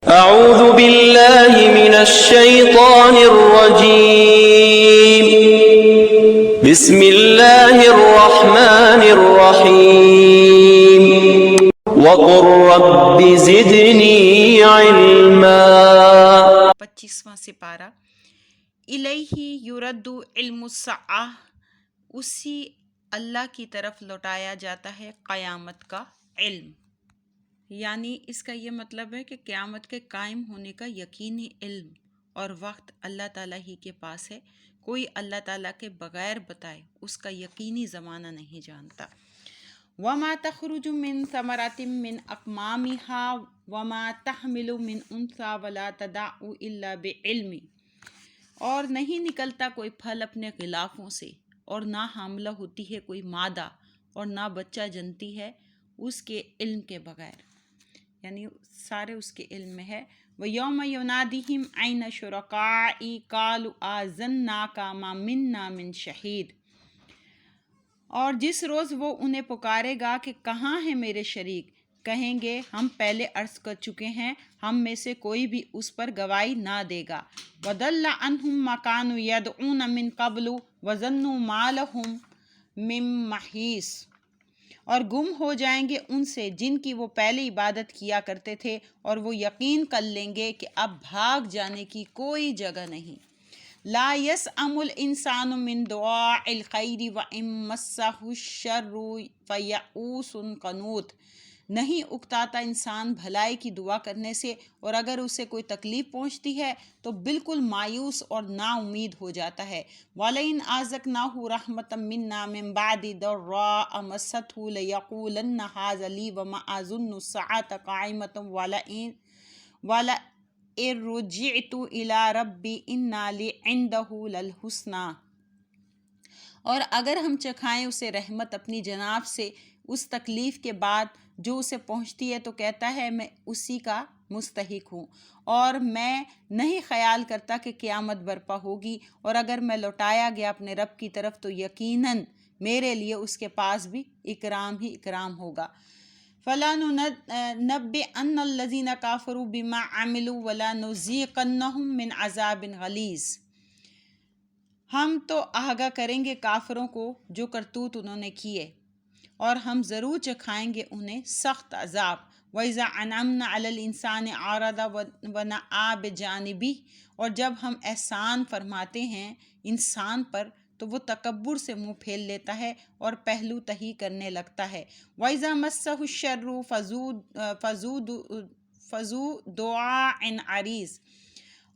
اعوذ باللہ من الشیطان الرجیم بسم اللہ الرحمن الرحیم وقل رب زدنی علما۔ 25واں سپارہ الیہ یرد علم الساعہ، اسی اللہ کی طرف لوٹایا جاتا ہے قیامت کا علم، یعنی اس کا یہ مطلب ہے کہ قیامت کے قائم ہونے کا یقینی علم اور وقت اللہ تعالیٰ ہی کے پاس ہے۔ کوئی اللہ تعالیٰ کے بغیر بتائے اس کا یقینی زمانہ نہیں جانتا۔ وَمَا تَخْرُجُ مِن ثَمَرَةٍ مِّنْ أَكْمَامِهَا وَمَا تَحْمِلُ مِنْ أُنثَىٰ وَلَا تَضَعُ إِلَّا بِعِلْمِهِ، اور نہیں نکلتا کوئی پھل اپنے غلافوں سے، اور نہ حاملہ ہوتی ہے کوئی مادہ، اور نہ بچہ جنتی ہے اس کے علم کے بغیر، یعنی سارے اس کے علم میں ہے۔ وَيَوْمَ يُنَادِيهِمْ أَيْنَ شُرَكَائِي قَالُوا آذَنَّاكَ مَا مِنَّا مِن شَهِيدٍ، اور جس روز وہ انہیں پکارے گا کہ کہاں ہیں میرے شریک، کہیں گے ہم پہلے عرض کر چکے ہیں، ہم میں سے کوئی بھی اس پر گواہی نہ دے گا۔ وَضَلَّ عَنْهُمْ مَا كَانُوا يَدْعُونَ مِن قَبْلُ وَظَنُّوا مَا لَهُم مِّن مَّحِيصٍ، اور گم ہو جائیں گے ان سے جن کی وہ پہلے عبادت کیا کرتے تھے، اور وہ یقین کر لیں گے کہ اب بھاگ جانے کی کوئی جگہ نہیں۔ لا يسأم الانسان من دعاء الخیر وان مسہ الشر فیئوس قنوط، نہیں اکتاتا انسان بھلائی کی دعا کرنے سے، اور اگر اسے کوئی تکلیف پہنچتی ہے تو بالکل مایوس اور نا امید ہو جاتا ہے۔ وَلَئِنْ أَذَقْنَاهُ رَحْمَةً مِنَّا مِن بَعْدِ ضَرَّاءَ مَسَّتْهُ لَيَقُولَنَّ هَٰذَا لِي وَمَا أَظُنُّ السَّاعَةَ قَائِمَةً وَلَئِن رُجِعْتُ إِلَىٰ رَبِّي إِنَّ لِي عِندَهُ لَلْحُسْنَىٰ، اور اگر ہم چکھائیں اسے رحمت اپنی جناب سے اس تکلیف کے بعد جو اسے پہنچتی ہے، تو کہتا ہے میں اسی کا مستحق ہوں، اور میں نہیں خیال کرتا کہ قیامت برپا ہوگی، اور اگر میں لوٹایا گیا اپنے رب کی طرف تو یقیناً میرے لیے اس کے پاس بھی اکرام ہی اکرام ہوگا۔ فَلَنُنَبِّئَنَّ الَّذِينَ كَفَرُوا بِمَا عَمِلُوا وَلَنُذِيقَنَّهُم مِّنْ عَذَابٍ غَلِيظٍ، ہم تو آگاہ کریں گے کافروں کو جو کرتوت انہوں نے کیے، اور ہم ضرور چکھائیں گے انہیں سخت عذاب۔ وَإِذَا أَنْعَمْنَا عَلَى الْإِنسَانِ أَعْرَضَ وَنَأَىٰ بِجَانِبِهِ، اور جب ہم احسان فرماتے ہیں انسان پر تو وہ تکبر سے منہ پھیر لیتا ہے اور پہلو تہی کرنے لگتا ہے۔ وَإِذَا مَسَّهُ الشَّرُّ فَذُو دُعَاءٍ عَرِيضٍ،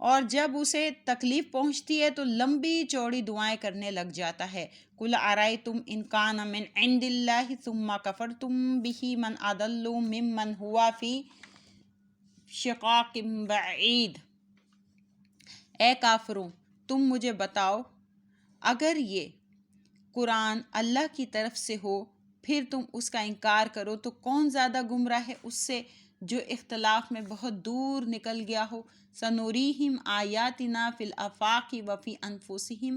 اور جب اسے تکلیف پہنچتی ہے تو لمبی چوڑی دعائیں کرنے لگ جاتا ہے۔ قُلْ أَرَأَيْتُمْ إِنْ كَانَ مِنْ عِنْدِ اللَّهِ ثُمَّ كَفَرْتُمْ بِهِ مَنْ أَضَلُّ مِمَّنْ هُوَ فِي شِقَاقٍ بَعِيدٍ، اے کافروں تم مجھے بتاؤ، اگر یہ قرآن اللہ کی طرف سے ہو پھر تم اس کا انکار کرو تو کون زیادہ گمراہ ہے اس سے جو اختلاف میں بہت دور نکل گیا ہو۔ سَنُرِيهِمْ آیَاتِنَا فِي الْآفَاقِ وَفِي أَنفُسِهِمْ،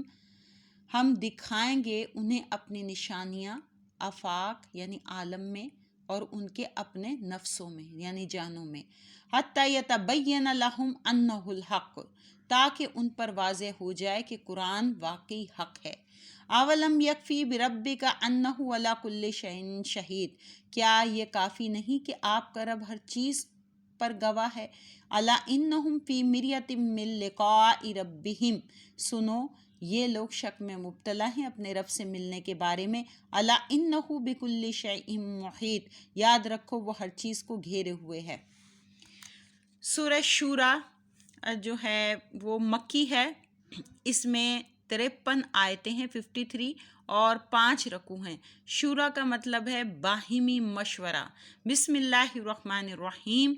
ہم دکھائیں گے انہیں اپنی نشانیاں آفاق یعنی عالم میں، اور ان کے اپنے نفسوں میں یعنی جانوں میں، حَتَّى يَتَبَيَّنَ لَهُمْ أَنَّهُ الْحَقُّ، تاکہ ان پر واضح ہو جائے کہ قرآن واقعی حق ہے۔ اَوَلَمْ يَكْفِي بِرَبِّكَ أَنَّهُ عَلَىٰ كُلِّ شَيْءٍ شَهِيدٌ، کیا یہ کافی نہیں کہ آپ کا رب ہر چیز پر گواہ ہے۔ أَلَا إِنَّهُمْ فِي مِرْيَةٍ مِّن لِقَاءِ رَبِّهِمْ، سنو یہ لوگ شک میں مبتلا ہیں اپنے رب سے ملنے کے بارے میں۔ أَلَا إِنَّهُ بِكُلِّ شَيْءٍ مُحِيطٌ، یاد رکھو وہ ہر چیز کو گھیرے ہوئے ہے۔ سورہ شورى جو ہے وہ مکی ہے، اس میں 53 آیتیں ہیں، 53 اور 5 رکوع ہیں۔ شورا کا مطلب ہے باہمی مشورہ۔ بسم اللہ الرحمن الرحیم،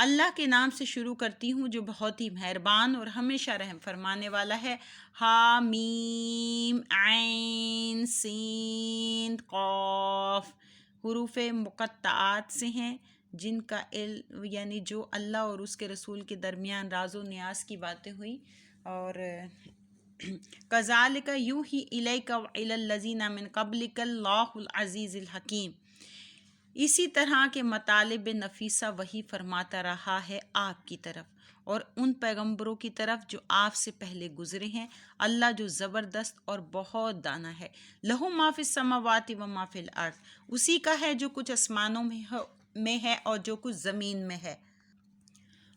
اللہ کے نام سے شروع کرتی ہوں جو بہت ہی مہربان اور ہمیشہ رحم فرمانے والا ہے۔ حامیم عین سین قاف، حروف مقطعات سے ہیں جن کا علم یعنی جو اللہ اور اس کے رسول کے درمیان راز و نیاز کی باتیں ہوئی۔ اور کذالک یوحی الیک وإلی الذین من قبلک اللہ العزیز الحکیم، اسی طرح کے مطالب نفیسہ وہی فرماتا رہا ہے آپ کی طرف اور ان پیغمبروں کی طرف جو آپ سے پہلے گزرے ہیں۔ اللہ جو زبردست اور بہت دانا ہے۔ لہو ما فی السماوات و ما فی الارض، اسی کا ہے جو کچھ آسمانوں میں ہے اور جو کچھ زمین میں ہے۔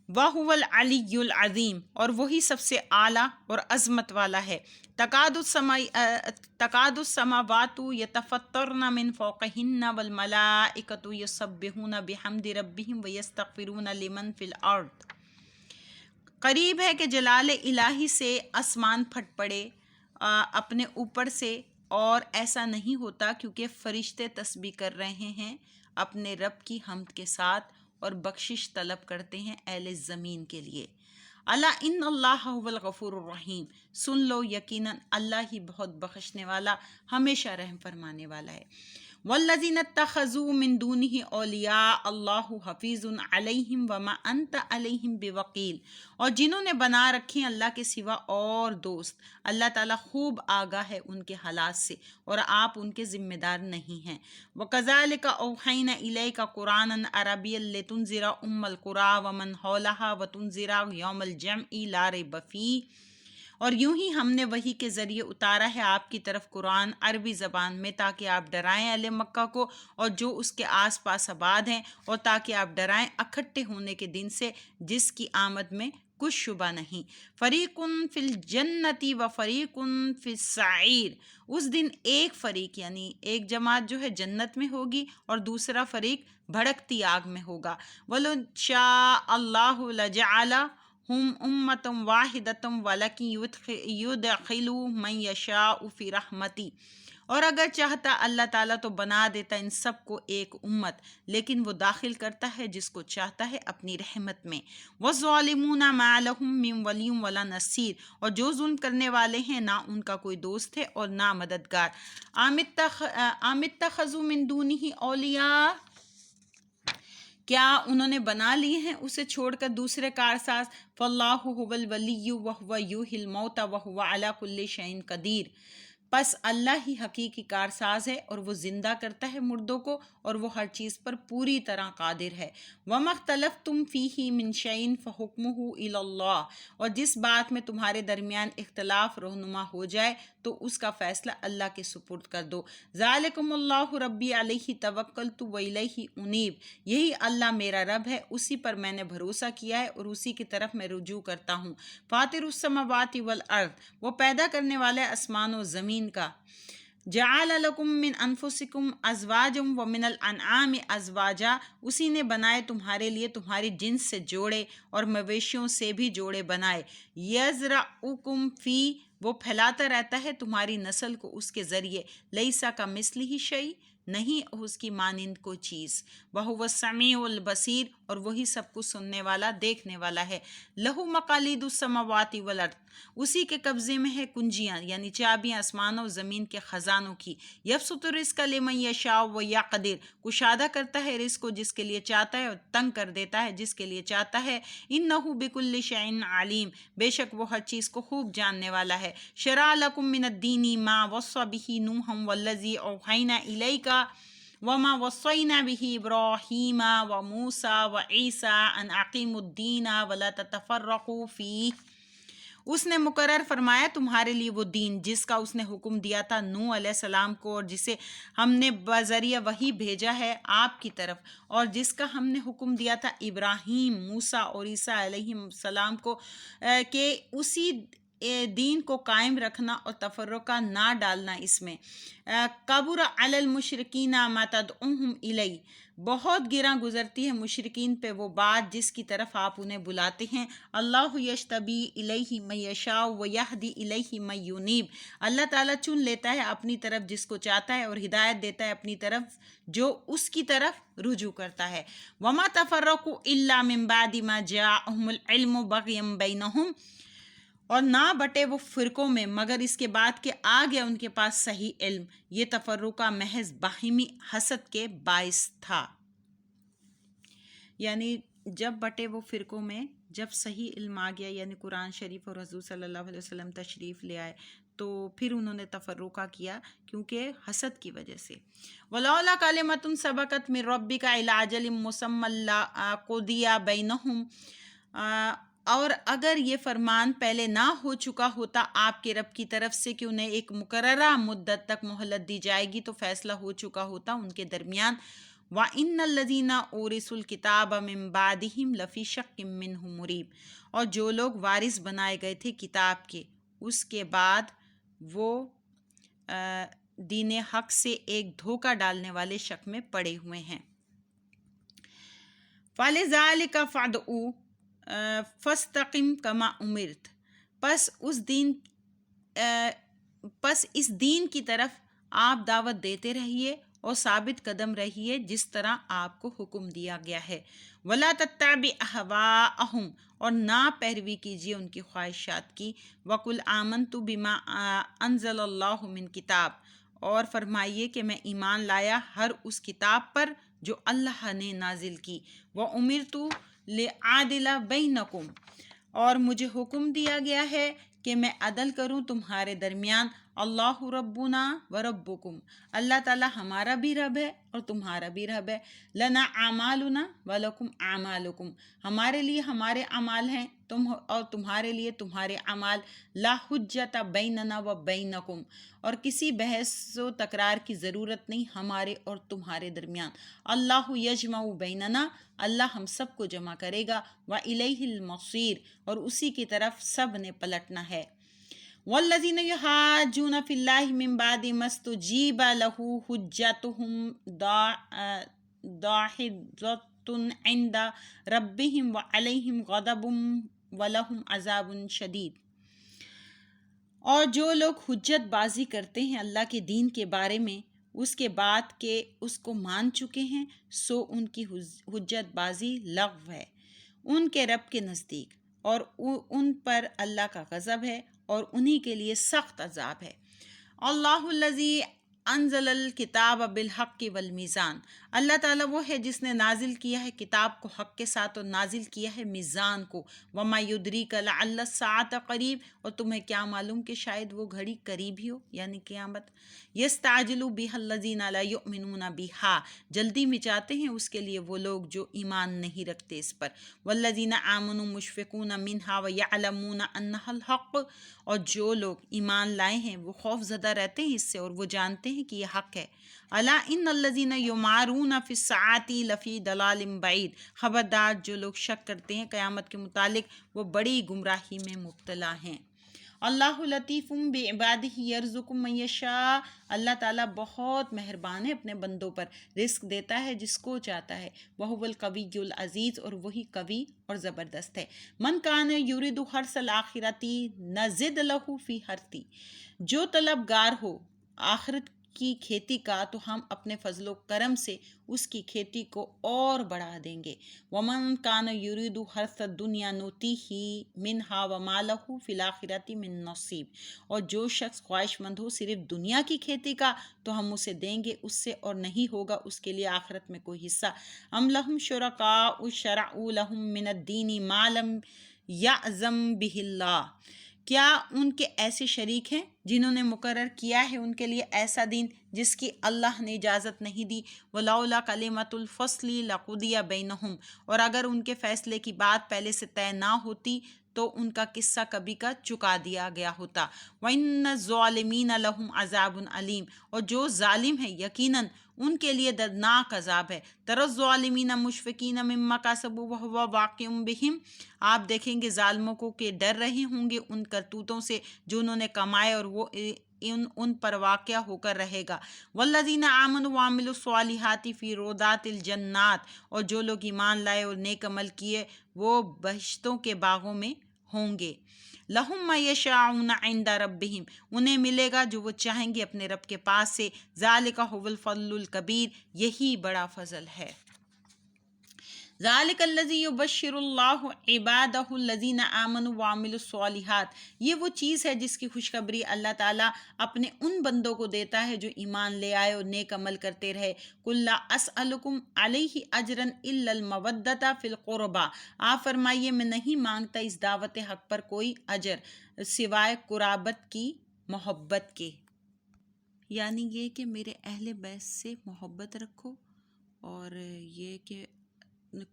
وَهُوَ الْعَلِيُّ الْعَظِيمُ، اور وہی سب سے اعلیٰ اور عظمت والا ہے۔ تکاد السماوات یتفطرن من فوقہن والملائکۃ یسبحون بحمد ربہم ویستغفرون لمن فی الارض، قریب ہے کہ جلال الہی سے آسمان پھٹ پڑے اپنے اوپر سے، اور ایسا نہیں ہوتا کیونکہ فرشتے تسبیح کر رہے ہیں اپنے رب کی حمد کے ساتھ اور بخشش طلب کرتے ہیں اہل زمین کے لیے۔ الا ان اللہ هو الغفور الرحیم، سن لو یقیناً اللہ ہی بہت بخشنے والا ہمیشہ رحم فرمانے والا ہے۔ والذین اتخذوا من دونہ اولیاء اللہ حفیظ علیہم وما انت علیہم بوکیل، اور جنہوں نے بنا رکھے اللہ کے سوا اور دوست، اللہ تعالیٰ خوب آگاہ ہے ان کے حالات سے اور آپ ان کے ذمہ دار نہیں ہیں۔ وَكَذَلِكَ أَوْحَيْنَا إِلَيْكَ قُرْآنًا عَرَبِيًّا لِتُنذِرَ أُمَّ الْقُرَىٰ وَمَنْ حَوْلَهَا وَتُنذِرَ يَوْمَ الْجَمْعِ لَا رَيْبَ فِيهِ، اور یوں ہی ہم نے وحی کے ذریعے اتارا ہے آپ کی طرف قرآن عربی زبان میں، تاکہ آپ ڈرائیں اہل مکہ کو اور جو اس کے آس پاس آباد ہیں، اور تاکہ آپ ڈرائیں اکٹھے ہونے کے دن سے جس کی آمد میں کچھ شبہ نہیں۔ فریقٌ فی الجنۃ و فریقٌ فی السعیر، اس دن ایک فریق یعنی ایک جماعت جو ہے جنت میں ہوگی اور دوسرا فریق بھڑکتی آگ میں ہوگا۔ وَلَوْ شَاءَ اللَّهُ لَجَعَلَهُمْ أُمَّةً وَاحِدَةً وَلَكِنْ يُدْخِلُ مَن يَشَاءُ فِي رَحْمَتِهِ، اور اگر چاہتا اللہ تعالیٰ تو بنا دیتا ان سب کو ایک امت، لیکن وہ داخل کرتا ہے جس کو چاہتا ہے اپنی رحمت میں۔ وَالظَّالِمُونَ مَا لَهُم مِّن وَلِيٍّ وَلَا نَصِيرٍ، اور جو ظلم کرنے والے ہیں نہ ان کا کوئی دوست ہے اور نہ مددگار۔ ام اتخذوا من دونہ اولیاء، کیا انہوں نے بنا لیے ہیں اسے چھوڑ کر دوسرے کارساز؟ فاللہ هو الولی وہو یحیی الموتى وہو علی کل شیء قدیر، پس اللہ ہی حقیقی کارساز ہے اور وہ زندہ کرتا ہے مردوں کو اور وہ ہر چیز پر پوری طرح قادر ہے۔ وَمَا اخْتَلَفْتُمْ فِيهِ مِنْ شَيْءٍ فَحُكْمُهُ إِلَى اللَّهِ، اور جس بات میں تمہارے درمیان اختلاف رہنما ہو جائے تو اس کا فیصلہ اللہ کے سپرد کر دو۔ ذَلِكُمُ اللَّهُ رَبِّي عَلَيْهِ تَوَكَّلْتُ وَإِلَيْهِ أُنِيبُ، یہی اللہ میرا رب ہے، اسی پر میں نے بھروسہ کیا ہے اور اسی کی طرف میں رجوع کرتا ہوں۔ فاطر السماوات والارض، وہ پیدا کرنے والے آسمان و زمین کا۔ جعل لکم من انفسکم ازواجا ومن الانعام ازواجا، اسی نے بنائے تمہارے لیے تمہاری جنس سے جوڑے اور مویشیوں سے بھی جوڑے بنائے۔ یزرعکم فی، وہ پھیلاتا رہتا ہے تمہاری نسل کو اس کے ذریعے۔ لیسا کا مثلہ شیء، نہیں اس کی مانند کوئی چیز۔ وہو السمیع البصیر، اور وہی سب کچھ سننے والا دیکھنے والا ہے۔ لہو مقالید السماوات والارض، اسی کے قبضے میں ہے کنجیاں یعنی چابیاں آسمانوں و زمین کے خزانوں کی۔ یبسط الرزق لمن یشاء ویقدر، کشادہ کرتا ہے رزق کو جس کے لیے چاہتا ہے اور تنگ کر دیتا ہے جس کے لیے چاہتا ہے۔ انہ بکل شیء علیم، بے شک وہ ہر چیز کو خوب جاننے والا ہے۔ شرع لکم من الدین ما وصی بہ نوحا والذی اوحینا الیک وما وصینا بہ ابراہیم وموسیٰ وعیسیٰ ان اقیموا الدین ولا تتفرقوا فیہ، اس نے مقرر فرمایا تمہارے لیے وہ دین جس کا اس نے حکم دیا تھا نوح علیہ السلام کو، اور جسے ہم نے بذریعہ وحی بھیجا ہے آپ کی طرف، اور جس کا ہم نے حکم دیا تھا ابراہیم، موسیٰ اور عیسیٰ علیہ السلام کو کہ اسی دین کو قائم رکھنا اور تفرقہ نہ ڈالنا اس میں۔ کبر علی المشرکین ما تدعوہم الیہ، بہت گراں گزرتی ہے مشرکین پہ وہ بات جس کی طرف آپ انہیں بلاتے ہیں۔ اللہ یجتبی الیہ من یشاء ویہدی الیہ من ینیب، اللہ تعالیٰ چن لیتا ہے اپنی طرف جس کو چاہتا ہے اور ہدایت دیتا ہے اپنی طرف جو اس کی طرف رجوع کرتا ہے۔ وما تفرقوا الا من بعد ما جاءہم العلم بغیا بینہم، اور نہ بٹے وہ فرقوں میں مگر اس کے بعد کہ آ گیا ان کے پاس صحیح علم، یہ تفرقہ محض باہمی حسد کے باعث تھا۔ یعنی جب بٹے وہ فرقوں میں جب صحیح علم آ گیا، یعنی قرآن شریف اور حضور صلی اللہ علیہ وسلم تشریف لے آئے، تو پھر انہوں نے تفرقہ کیا کیونکہ حسد کی وجہ سے. ولولا کلمۃ سبقت من ربک الی اجل مسمى لقضی بینہم، اور اگر یہ فرمان پہلے نہ ہو چکا ہوتا آپ کے رب کی طرف سے کہ انہیں ایک مقررہ مدت تک مہلت دی جائے گی تو فیصلہ ہو چکا ہوتا ان کے درمیان. وَإِنَّ الَّذِينَ أُورِثُوا الْكِتَابَ مِن بَعْدِهِمْ لَفِي شَكٍّ مِّنْهُ مُرِيبٍ، اور جو لوگ وارث بنائے گئے تھے کتاب کے اس کے بعد وہ دین حق سے ایک دھوکہ ڈالنے والے شک میں پڑے ہوئے ہیں. فَلِذَلِكَ فَادْعُ فَاسْتَقِمْ كَمَا أُمِرْتَ، پس اس دین کی طرف آپ دعوت دیتے رہیے اور ثابت قدم رہیے جس طرح آپ کو حکم دیا گیا ہے. وَلَا تَتَّبِعْ أَهْوَاءَهُمْ، اور نہ پیروی کیجیے ان کی خواہشات کی. وَقُلْ آمَنْتُ بِمَا أَنزَلَ اللَّهُ مِنْ کتاب، اور فرمائیے کہ میں ایمان لایا ہر اس کتاب پر جو اللہ نے نازل کی. وَأُمِرْتُ لِأَعْدِلَ بَيْنَكُمْ، اور مجھے حکم دیا گیا ہے کہ میں عدل کروں تمہارے درمیان. اللہ ربنا و ربکم، اللہ تعالیٰ ہمارا بھی رب ہے اور تمہارا بھی رب ہے. لنا اعمالنا ولکم اعمالکم، ہمارے لیے ہمارے اعمال ہیں اور تمہارے لیے تمہارے اعمال. لا حجت بیننا و بینکم، اور کسی بحث و تکرار کی ضرورت نہیں ہمارے اور تمہارے درمیان. اللہ یجمع بیننا، اللہ ہم سب کو جمع کرے گا. وَإِلَيْهِ الْمَصِيرُ، اور اسی کی طرف سب نے پلٹنا ہے. والذین یحاجون فی اللہ من بعد ما استجیب لہ حجتہم داحضۃ عند ربہم وعلیہم غضب ولہم عذاب شدید. اور جو لوگ حجت بازی کرتے ہیں اللہ کے دین کے بارے میں اس کے بعد کہ اس کو مان چکے ہیں، سو ان کی حجت بازی لغو ہے ان کے رب کے نزدیک، اور ان پر اللہ کا غضب ہے اور انہی کے لیے سخت عذاب ہے. اللہ الذی انزل الکتاب بالحق والمیزان، اللہ تعالیٰ وہ ہے جس نے نازل کیا ہے کتاب کو حق کے ساتھ اور نازل کیا ہے میزان کو. وما یدریک لعل الساعۃ قریب، اور تمہیں کیا معلوم کہ شاید وہ گھڑی قریب ہی ہو یعنی قیامت. یستعجل بها الذین لا یؤمنون بها، جلدی میں چاہتے ہیں اس کے لیے وہ لوگ جو ایمان نہیں رکھتے اس پر. والذین آمنوا مشفقون منها ویعلمون انها الحق، اور جو لوگ ایمان لائے ہیں وہ خوف زدہ رہتے ہیں اس سے اور وہ جانتے ہیں کہ یہ حق ہے. الا ان الذین یمارون فی الساعۃ لفی ضلال بعید، خبردار جو لوگ شک کرتے ہیں قیامت کے متعلق وہ بڑی گمراہی میں مبتلا ہیں. اللہ لطیف بعبادہ یرزق من یشاء، اللہ تعالیٰ بہت مہربان ہے اپنے بندوں پر، رزق دیتا ہے جس کو چاہتا ہے. وہو القوی العزیز، اور وہی قوی اور زبردست ہے. من کان یرید حرث الآخرۃ نزد لہ فی حرثہ، جو طلبگار ہو آخرت کی کھیتی کا تو ہم اپنے فضل و کرم سے اس کی کھیتی کو اور بڑھا دیں گے. ومن کان یرید حرث الدنیا نؤتیہ منہا وما لہ فی الآخرۃ من نصیب، اور جو شخص خواہش مند ہو صرف دنیا کی کھیتی کا تو ہم اسے دیں گے اس سے اور نہیں ہوگا اس کے لیے آخرت میں کوئی حصہ. ام لہم شرکاء شرعوا لہم من الدین ما لم یأذن بہ اللہ، کیا ان کے ایسے شریک ہیں جنہوں نے مقرر کیا ہے ان کے لیے ایسا دین جس کی اللہ نے اجازت نہیں دی. ولولا کلمۃ الفصل لقضی بینہم، اور اگر ان کے فیصلے کی بات پہلے سے طے نہ ہوتی تو ان کا قصہ کبھی کا چکا دیا گیا ہوتا. وَإِنَّ الظَّالِمِينَ لَهُمْ عَذَابٌ عَلِيمٌ، اور جو ظالم ہے یقیناً ان کے لیے دردناک عذاب ہے. تَرَى الظَّالِمِينَ مُشْفِقِينَ مِمَّا كَسَبُوا وَهُوَ واقع بِهِمْ، آپ دیکھیں گے ظالموں کو کہ ڈر رہے ہوں گے ان کرتوتوں سے جو انہوں نے کمائے اور وہ ان پر واقع ہو کر رہے گا. والذین آمنوا وعملوا الصالحات فی روضات الجنات، اور جو لوگ ایمان لائے اور نیک عمل کیے وہ بہشتوں کے باغوں میں ہوں گے. لہم ما یشاءون عند ربہم، انہیں ملے گا جو وہ چاہیں گے اپنے رب کے پاس سے. ذالک هو الفضل الکبیر، یہی بڑا فضل ہے. ذالک الذی یبشر اللہ عبادہ الذین آمنوا وعملوا الصالحات، یہ وہ چیز ہے جس کی خوشخبری اللہ تعالیٰ اپنے ان بندوں کو دیتا ہے جو ایمان لے آئے اور نیک عمل کرتے رہے. قل لا اسألکم علیہ اجرا الا المودۃ فی القربى، آپ فرمائیے میں نہیں مانگتا اس دعوت حق پر کوئی اجر سوائے قرابت کی محبت کے، یعنی یہ کہ میرے اہل بیت سے محبت رکھو، اور یہ کہ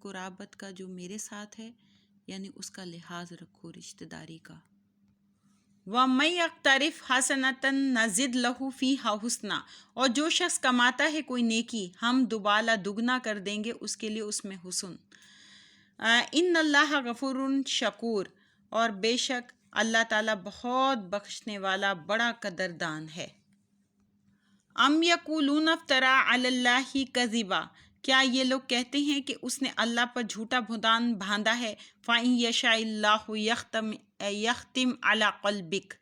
قرابت کا جو میرے ساتھ ہے یعنی اس کا لحاظ رکھو، رشتہ داری کا۔ وَمَن يَقْتَرِفْ حَسَنَةً نَزِدْ لَهُ فِيهَا حُسْنًا، اور جو شخص کماتا ہے کوئی نیکی ہم دوبالا دگنا کر دیں گے اس کے لیے اس میں حسن۔ ان اللہ غفور شکور، اور بے شک اللہ تعالیٰ بہت بخشنے والا بڑا قدردان ہے۔ ام یقولون افترا علی اللہ کذبا، کیا یہ لوگ کہتے ہیں کہ اس نے اللہ پر جھوٹا بہتان باندھا ہے؟ فَإِن یشاء اللہ یختم علی قلبک،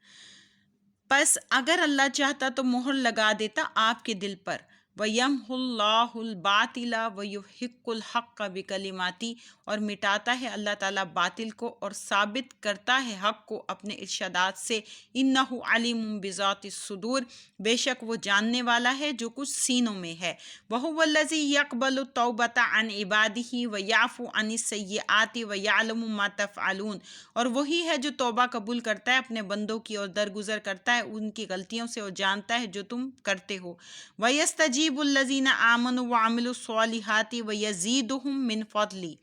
پس اگر اللہ چاہتا تو مہر لگا دیتا آپ کے دل پر۔ وَيَمْحُ اللَّهُ الْبَاطِلَ وَيُحِقُّ الْحَقَّ بِكَلِمَاتِهِ، اور مٹاتا ہے اللہ تعالیٰ باطل کو اور ثابت کرتا ہے حق کو اپنے ارشادات سے۔ إِنَّهُ عَلِيمٌ بِذَاتِ الصُّدُورِ، بے شک وہ جاننے والا ہے جو کچھ سینوں میں ہے۔ وَهُوَ الَّذِي يَقْبَلُ التَّوْبَةَ عَنْ عِبَادِهِ وَيَعْفُو عَنِ السَّيِّئَاتِ وَيَعْلَمُ مَا تَفْعَلُونَ، اور وہی ہے جو توبہ قبول کرتا ہے اپنے بندوں کی اور درگزر کرتا ہے ان کی غلطیوں سے اور جانتا ہے جو تم کرتے ہو۔ وَيَسْتَجِيبُ الَّذِينَ آمَنُوا وَعَمِلُوا الصَّالِحَاتِ وَيَزِيدُهُم مِّن فَضْلِهِ،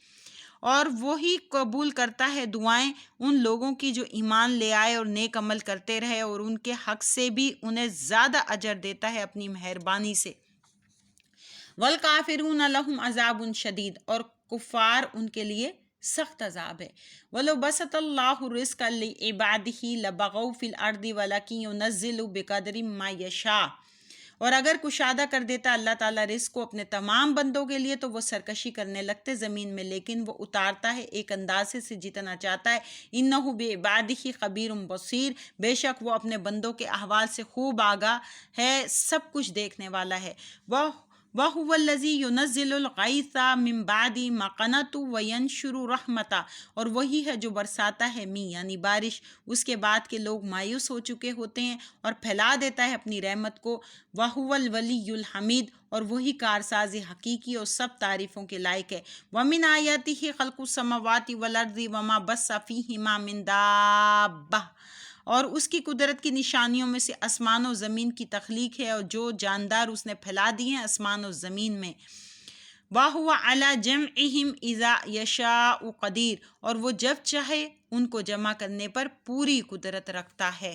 اور وہی قبول کرتا ہے دعائیں ان لوگوں کی جو ایمان لے آئے اور نیک عمل کرتے رہے، اور ان کے حق سے بھی انہیں زیادہ اجر دیتا ہے اپنی مہربانی سے۔ وَالْكَافِرُونَ لَهُمْ عَذَابٌ شَدِيدٌ، اور کفار ان کے لیے سخت عذاب ہے۔ وَلَوْ بَسَطَ اللَّهُ الرِّزْقَ لِعِبَادِهِ لَبَغَوْا فِي الْأَرْضِ وَلَكِن يُنَزِّلُ بِقَدْرٍ مَّا يَشَاءُ، اور اگر کشادہ کر دیتا اللہ تعالیٰ رزق کو اپنے تمام بندوں کے لیے تو وہ سرکشی کرنے لگتے زمین میں، لیکن وہ اتارتا ہے ایک اندازے سے جتنا چاہتا ہے۔ انہ بعبادہ خبیر بصیر، بے شک وہ اپنے بندوں کے احوال سے خوب آگاہ ہے، سب کچھ دیکھنے والا ہے۔ وَهُوَ الَّذِي يُنَزِّلُ الْغَيْثَ مِن بَعْدِ مَا قَنَطُوا وَيَنشُرُ رَحْمَتَهُ، اور وہی ہے جو برساتا ہے می یعنی بارش اس کے بعد کہ لوگ مایوس ہو چکے ہوتے ہیں، اور پھیلا دیتا ہے اپنی رحمت کو۔ وَهُوَ الْوَلِيُّ الْحَمِيدُ، اور وہی کارساز حقیقی اور سب تعریفوں کے لائق ہے۔ وَمِنْ آیَاتِهِ خَلْقُ السَّمَاوَاتِ وَالْأَرْضِ وَمَا بَثَّ فِيهِمَا مِن دَابَّةٍ، اور اس کی قدرت کی نشانیوں میں سے آسمان و زمین کی تخلیق ہے اور جو جاندار اس نے پھیلا دی ہیں آسمان و زمین میں۔ وَهُوَ عَلَى جَمْعِهِمْ إِذَا يَشَاءُ قَدِيرٌ، اور وہ جب چاہے ان کو جمع کرنے پر پوری قدرت رکھتا ہے۔